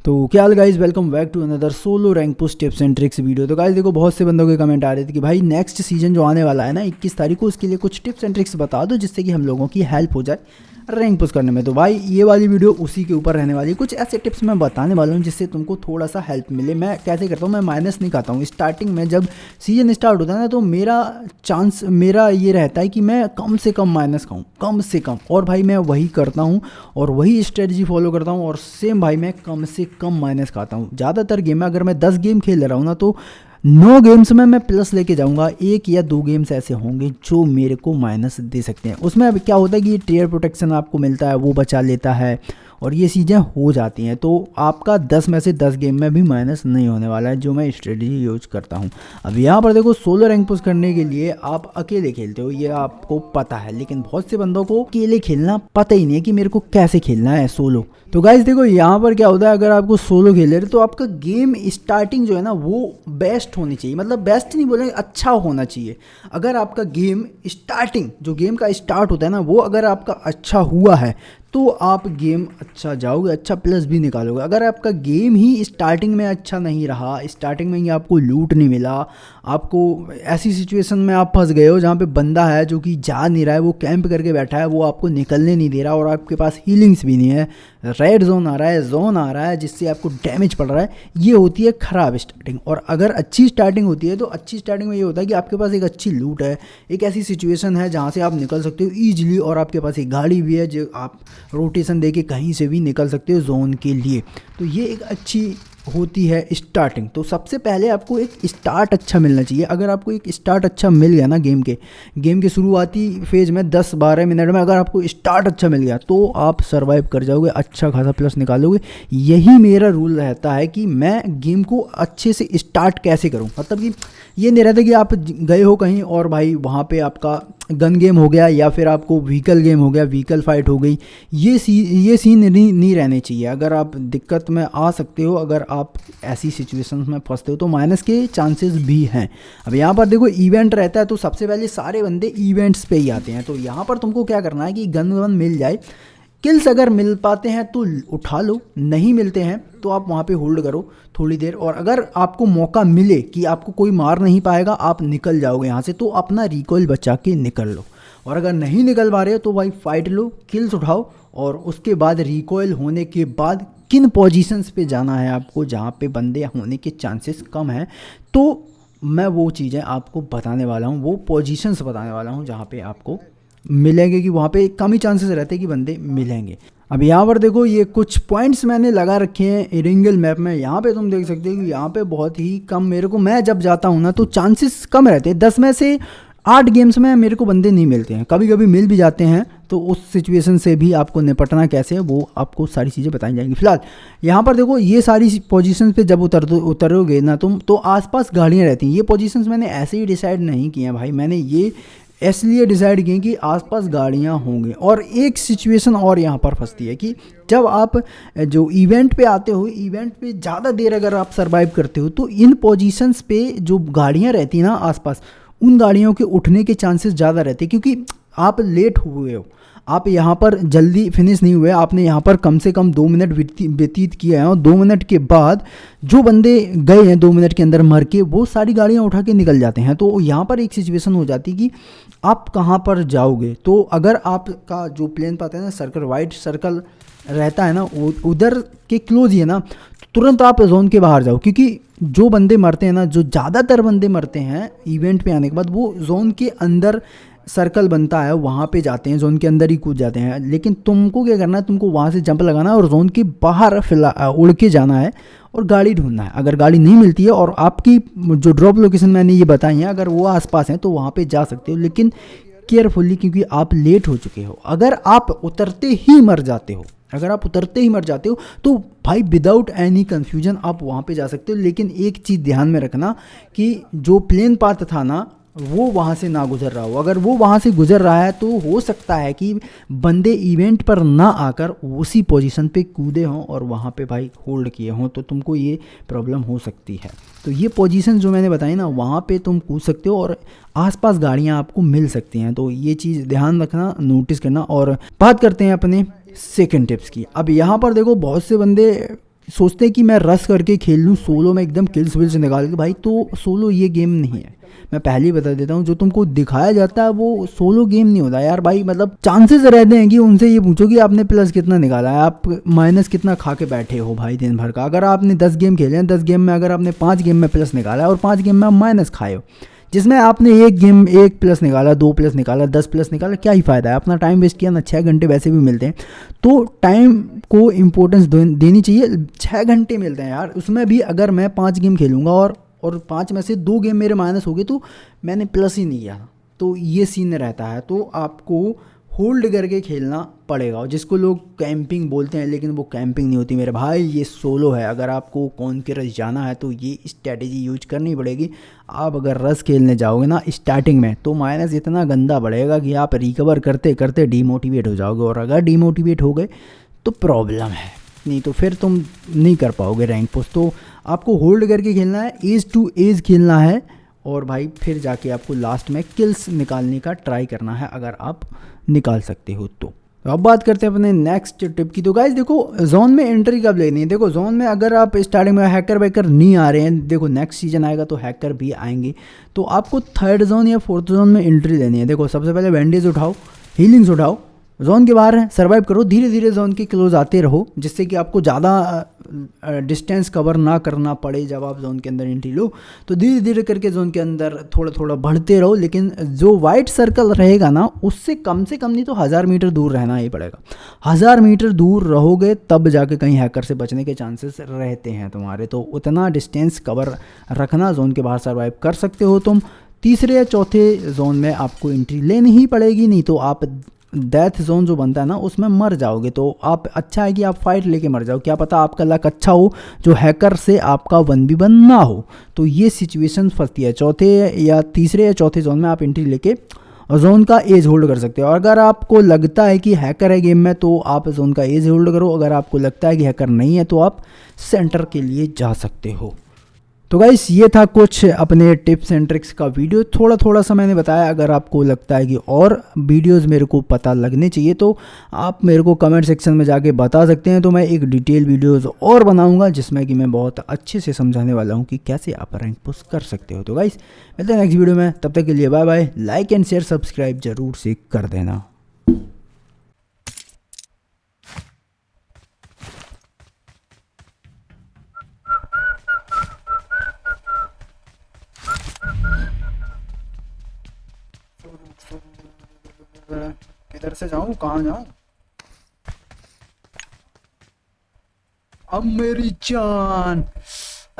तो क्या हाल guys, welcome back to another solo rank push tips and tricks video. तो गाइज देखो, बहुत से बंदों के कमेंट आ रहे थे कि भाई नेक्स्ट सीजन जो आने वाला है ना 21 तारीख को, उसके लिए कुछ टिप्स एंड ट्रिक्स बता दो जिससे कि हम लोगों की हेल्प हो जाए रैंक पुश करने में। तो भाई ये वाली वीडियो उसी के ऊपर रहने वाली है। कुछ ऐसे टिप्स मैं बताने वाला हूँ जिससे तुमको थोड़ा सा हेल्प मिले। मैं कैसे करता हूँ, मैं माइनस नहीं खाता हूँ। स्टार्टिंग में जब सीजन स्टार्ट होता है ना, तो मेरा ये रहता है कि मैं कम से कम माइनस खाऊँ, कम से कम। और भाई मैं वही करता हूँ और वही स्ट्रेटजी फॉलो करता हूँ। और सेम भाई मैं कम से कम माइनस खाता हूँ। ज़्यादातर गेम में अगर मैं 10 गेम खेल रहा हूँ ना, तो 9 गेम्स में मैं प्लस लेके जाऊंगा। 1 या 2 गेम्स ऐसे होंगे जो मेरे को माइनस दे सकते हैं। उसमें अब क्या होता है कि टीयर प्रोटेक्शन आपको मिलता है, वो बचा लेता है और ये चीज़ें हो जाती हैं। तो आपका 10 में से 10 गेम में भी माइनस नहीं होने वाला है, जो मैं स्ट्रेटजी यूज करता हूँ। अब यहाँ पर देखो, सोलो रैंक पुश करने के लिए आप अकेले खेलते हो, ये आपको पता है। लेकिन बहुत से बंदों को अकेले खेलना पता ही नहीं है कि मेरे को कैसे खेलना है सोलो। तो गाइज देखो, यहाँ पर क्या होता है, अगर आपको सोलो खेल रहे तो आपका गेम स्टार्टिंग जो है ना वो बेस्ट होनी चाहिए। मतलब बेस्ट नहीं बोलेंगे, अच्छा होना चाहिए। अगर आपका गेम स्टार्टिंग, जो गेम का स्टार्ट होता है ना, वो अगर आपका अच्छा हुआ है तो आप गेम अच्छा जाओगे, अच्छा प्लस भी निकालोगे। अगर आपका गेम ही स्टार्टिंग में अच्छा नहीं रहा, स्टार्टिंग में ही आपको लूट नहीं मिला, आपको ऐसी सिचुएशन में आप फंस गए हो जहाँ पे बंदा है जो कि जा नहीं रहा है, वो कैंप करके बैठा है, वो आपको निकलने नहीं दे रहा और आपके पास हीलिंग्स भी नहीं है, रेड जोन आ रहा है, जोन आ रहा है जिससे आपको डैमेज पड़ रहा है, ये होती है ख़राब स्टार्टिंग। और अगर अच्छी स्टार्टिंग होती है तो अच्छी स्टार्टिंग में ये होता है कि आपके पास एक अच्छी लूट है, एक ऐसी सिचुएशन है जहाँ से आप निकल सकते हो ईजिली, और आपके पास एक गाड़ी भी है जो आप रोटेशन दे के कहीं से भी निकल सकते हो जोन के लिए। तो ये एक अच्छी होती है स्टार्टिंग। तो सबसे पहले आपको एक स्टार्ट अच्छा मिलना चाहिए। अगर आपको एक स्टार्ट अच्छा मिल गया ना गेम के शुरुआती फेज में 10-12 मिनट में अगर आपको स्टार्ट अच्छा मिल गया तो आप सर्वाइव कर जाओगे, अच्छा खासा प्लस निकालोगे। यही मेरा रूल रहता है कि मैं गेम को अच्छे से स्टार्ट कैसे करूं। मतलब कि ये नहीं रहता कि आप गए हो कहीं और भाई वहाँ पे आपका गन गेम हो गया या फिर आपको व्हीकल गेम हो गया, व्हीकल फाइट हो गई। ये सीन नहीं रहने चाहिए। अगर आप दिक्कत में आ सकते हो, अगर आप ऐसी सिचुएशंस में फंसते हो तो माइनस के चांसेस भी हैं। अब यहाँ पर देखो, इवेंट रहता है तो सबसे पहले सारे बंदे इवेंट्स पे ही आते हैं। तो यहाँ पर तुमको क्या करना है कि गन वन मिल जाए, किल्स अगर मिल पाते हैं तो उठा लो, नहीं मिलते हैं तो आप वहाँ पे होल्ड करो थोड़ी देर। और अगर आपको मौका मिले कि आपको कोई मार नहीं पाएगा, आप निकल जाओगे यहाँ से, तो अपना रिकॉइल बचा के निकल लो। और अगर नहीं निकल पा रहे हो तो भाई फाइट लो, किल्स उठाओ, और उसके बाद रिकॉइल होने के बाद किन पोजीशंस पे जाना है आपको जहाँ पे बंदे होने के चांसेस कम हैं, तो मैं वो चीज़ें आपको बताने वाला हूँ, वो पोजीशंस बताने वाला हूँ जहाँ पे आपको मिलेंगे, कि वहाँ पे कम ही चांसेस रहते हैं कि बंदे मिलेंगे। अब यहाँ पर देखो, ये कुछ पॉइंट्स मैंने लगा रखे हैं इरिंगल मैप में। यहाँ पे तुम देख सकते हो कि यहाँ पे बहुत ही कम मैं जब जाता हूँ ना तो चांसेस कम रहते हैं। 10 में से 8 गेम्स में मेरे को बंदे नहीं मिलते हैं, कभी कभी मिल भी जाते हैं। तो उस सिचुएशन से भी आपको निपटना कैसे है वो आपको सारी चीज़ें बताई जाएंगी। फिलहाल यहाँ पर देखो, ये सारी पोजीशन पे जब उतरोगे ना तुम, तो आसपास गाड़ियाँ रहती हैं। ये पोजीशंस मैंने ऐसे ही डिसाइड नहीं किए हैं भाई, मैंने ये इसलिए डिसाइड किए कि आसपास गाड़ियाँ होंगी। और एक सिचुएशन और यहाँ पर फंसती है कि जब आप जो इवेंट पे आते हो, इवेंट पे ज़्यादा देर अगर आप सरवाइव करते हो तो इन पोजीशंस पे जो गाड़ियाँ रहती हैं ना आसपास, उन गाड़ियों के उठने के चांसेस ज़्यादा रहते हैं, क्योंकि आप लेट हुए हो, आप यहाँ पर जल्दी फिनिश नहीं हुए, आपने यहाँ पर कम से कम 2 मिनट व्यतीत किए हैं। और 2 मिनट के बाद जो बंदे गए हैं 2 मिनट के अंदर मर के, वो सारी गाड़ियाँ उठा के निकल जाते हैं। तो यहाँ पर एक सिचुएशन हो जाती है कि आप कहाँ पर जाओगे। तो अगर आपका जो प्लेन पाता है ना, सर्कल वाइट सर्कल रहता है ना, उधर के क्लोज ही है ना, तो तुरंत आप जोन के बाहर जाओ। क्योंकि जो बंदे मरते हैं ना, जो ज़्यादातर बंदे मरते हैं इवेंट पे आने के बाद, वो जोन के अंदर सर्कल बनता है वहाँ पे जाते हैं, जोन के अंदर ही कूद जाते हैं। लेकिन तुमको क्या करना है, तुमको वहाँ से जंप लगाना है और जोन के बाहर उड़ के जाना है और गाड़ी ढूंढना है। अगर गाड़ी नहीं मिलती है और आपकी जो ड्रॉप लोकेशन मैंने ये बताई है, अगर वो आसपास हैं तो वहाँ पे जा सकते हो, लेकिन केयरफुली, क्योंकि आप लेट हो चुके हो। अगर आप उतरते ही मर जाते हो तो भाई विदाउट एनी कन्फ्यूजन आप वहाँ पे जा सकते हो। लेकिन एक चीज़ ध्यान में रखना कि जो प्लेन पाथ था ना, वो वहाँ से ना गुजर रहा हो। अगर वो वहाँ से गुजर रहा है तो हो सकता है कि बंदे इवेंट पर ना आकर उसी पोजीशन पे कूदे हों और वहाँ पे भाई होल्ड किए हों, तो तुमको ये प्रॉब्लम हो सकती है। तो ये पोजीशन जो मैंने बताई ना, वहाँ पे तुम कूद सकते हो और आसपास गाड़ियाँ आपको मिल सकती हैं। तो ये चीज़ ध्यान रखना, नोटिस करना। और बात करते हैं अपने सेकंड टिप्स की। अब यहाँ पर देखो, बहुत से बंदे सोचते हैं कि मैं रस करके खेल लूँ सोलो में एकदम किल्स विल्स निकाल के, भाई तो सोलो ये गेम नहीं है। मैं पहले ही बता देता हूँ, जो तुमको दिखाया जाता है वो सोलो गेम नहीं होता यार भाई। मतलब चांसेस रहते हैं कि उनसे ये पूछो कि आपने प्लस कितना निकाला है, आप माइनस कितना खा के बैठे हो भाई दिन भर का। अगर आपने 10 गेम खेले हैं, 10 गेम में अगर आपने 5 गेम में प्लस निकाला है और 5 गेम में आप माइनस खाए हो, जिसमें आपने एक गेम 1 प्लस निकाला, 2 प्लस निकाला, 10 प्लस निकाला, क्या ही फ़ायदा है? अपना टाइम वेस्ट किया ना। 6 घंटे वैसे भी मिलते हैं, तो टाइम को इम्पोर्टेंस देनी चाहिए। 6 घंटे मिलते हैं यार, उसमें भी अगर मैं 5 गेम खेलूँगा और 5 में से 2 गेम मेरे माइनस हो गए तो मैंने प्लस ही नहीं किया। तो ये सीन रहता है, तो आपको होल्ड करके खेलना पड़ेगा। और जिसको लोग कैंपिंग बोलते हैं, लेकिन वो कैंपिंग नहीं होती मेरे भाई, ये सोलो है। अगर आपको कौन के रस जाना है तो ये स्ट्रैटेजी यूज करनी पड़ेगी। आप अगर रस खेलने जाओगे ना स्टार्टिंग में, तो माइनस इतना गंदा बढ़ेगा कि आप रिकवर करते करते डीमोटिवेट हो जाओगे। और अगर डीमोटिवेट हो गए तो प्रॉब्लम है, नहीं तो फिर तुम नहीं कर पाओगे रैंक पुश। तो आपको होल्ड करके खेलना है, एज टू एज खेलना है, और भाई फिर जाके आपको लास्ट में किल्स निकालने का ट्राई करना है, अगर आप निकाल सकते हो तो। अब बात करते हैं अपने नेक्स्ट टिप की। तो गाइस देखो, जोन में एंट्री कब लेनी है। देखो जोन में अगर आप स्टार्टिंग में हैकर वैकर नहीं आ रहे हैं, देखो नेक्स्ट सीजन आएगा तो हैकर भी आएंगे, तो आपको 3rd जोन या 4th जोन में एंट्री लेनी है। देखो सबसे पहले बैंडेज उठाओ, हीलिंग्स उठाओ, जोन के बाहर है सर्वाइव करो, धीरे धीरे जोन के क्लोज आते रहो, जिससे कि आपको ज़्यादा डिस्टेंस कवर ना करना पड़े। जब आप जोन के अंदर एंट्री लो तो धीरे धीरे करके जोन के अंदर थोड़ा थोड़ा बढ़ते रहो, लेकिन जो वाइट सर्कल रहेगा ना उससे कम नहीं तो 1000 मीटर दूर रहना ही पड़ेगा। 1000 मीटर दूर रहोगे तब जाके कहीं हैकर से बचने के चांसेस रहते हैं तुम्हारे। तो उतना डिस्टेंस कवर रखना, जोन के बाहर सर्वाइव कर सकते हो तुम। 3रे या 4थे जोन में आपको एंट्री लेनी ही पड़ेगी, नहीं तो आप डेथ जोन जो बनता है ना उसमें मर जाओगे। तो आप अच्छा है कि आप फाइट लेके मर जाओ, क्या पता आपका लक अच्छा हो जो हैकर से आपका 1v1 ना हो। तो ये सिचुएशन फंसती है। 3रे या 4थे जोन में आप एंट्री लेके जोन का एज होल्ड कर सकते हो। अगर आपको लगता है कि हैकर है गेम में तो आप जोन का एज होल्ड करो, अगर आपको लगता है कि हैकर नहीं है तो आप सेंटर के लिए जा सकते हो। तो गाइस ये था कुछ अपने टिप्स एंड ट्रिक्स का वीडियो, थोड़ा थोड़ा सा मैंने बताया। अगर आपको लगता है कि और वीडियोस मेरे को पता लगने चाहिए तो आप मेरे को कमेंट सेक्शन में जाके बता सकते हैं, तो मैं एक डिटेल वीडियोस और बनाऊंगा जिसमें कि मैं बहुत अच्छे से समझाने वाला हूं कि कैसे आप रैंक पुश कर सकते हो। तो गाइस मिलते हैं नेक्स्ट वीडियो में, तब तक के लिए bye bye. Like and share subscribe जरूर से कर देना। किधर से जाऊं, कहाँ जाऊं? अब मेरी जान